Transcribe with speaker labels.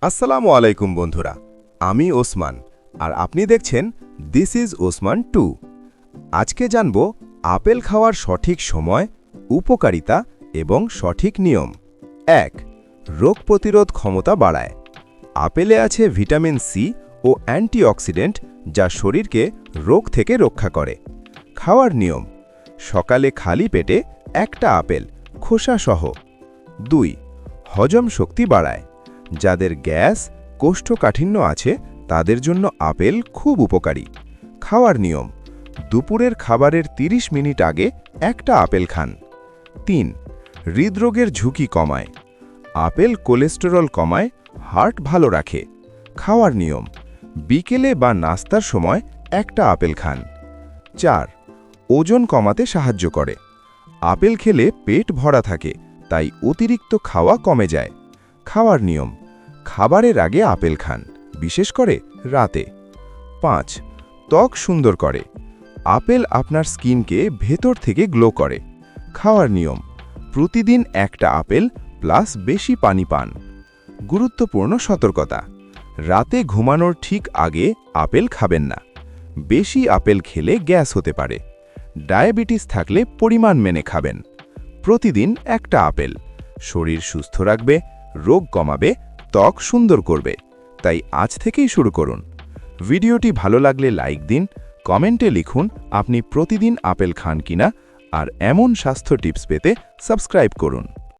Speaker 1: আসসালামু আলাইকুম বন্ধুরা, আমি ওসমান আর আপনি দেখছেন দিস ইজ ওসমান 2। আজকে জানব আপেল খাওয়ার সঠিক সময়, উপকারিতা এবং সঠিক নিয়ম। ১. রোগ প্রতিরোধ ক্ষমতা বাড়ায়। আপেলে আছে ভিটামিন সি ও অ্যান্টিঅক্সিডেন্ট যা শরীরকে রোগ থেকে রক্ষা করে। খাওয়ার নিয়ম: সকালে খালি পেটে একটা আপেল, খোসাসহ। ২. হজম শক্তি বাড়ায়। যাদের গ্যাস, কোষ্ঠকাঠিন্য আছে তাদের জন্য আপেল খুব উপকারী। খাওয়ার নিয়ম: দুপুরের খাবারের ৩০ মিনিট আগে একটা আপেল খান। ৩. হৃদরোগের ঝুঁকি কমায়। আপেল কোলেস্টেরল কমায়, হার্ট ভালো রাখে। খাওয়ার নিয়ম: বিকেলে বা নাস্তার সময় একটা আপেল খান। ৪. ওজন কমাতে সাহায্য করে। আপেল খেলে পেট ভরা থাকে, তাই অতিরিক্ত খাওয়া কমে যায়। খাওয়ার নিয়ম: খাবারের আগে আপেল খান, বিশেষ করে রাতে। ৫. ত্বক সুন্দর করে। আপেল আপনার স্কিনকে ভেতর থেকে গ্লো করে। খাওয়ার নিয়ম: প্রতিদিন একটা আপেল প্লাস বেশি পানি পান। গুরুত্বপূর্ণ সতর্কতা: রাতে ঘুমানোর ঠিক আগে আপেল খাবেন না। বেশি আপেল খেলে গ্যাস হতে পারে। ডায়াবেটিস থাকলে পরিমাণ মেনে খাবেন। প্রতিদিন একটা আপেল শরীর সুস্থ রাখবে, রোগ কমাবে, ত্বক সুন্দর করবে। তাই আজ থেকেই শুরু করুন। ভিডিওটি ভালো লাগলে লাইক দিন, কমেন্টে লিখুন আপনি প্রতিদিন আপেল খান কিনা, আর এমন স্বাস্থ্য টিপস পেতে সাবস্ক্রাইব করুন।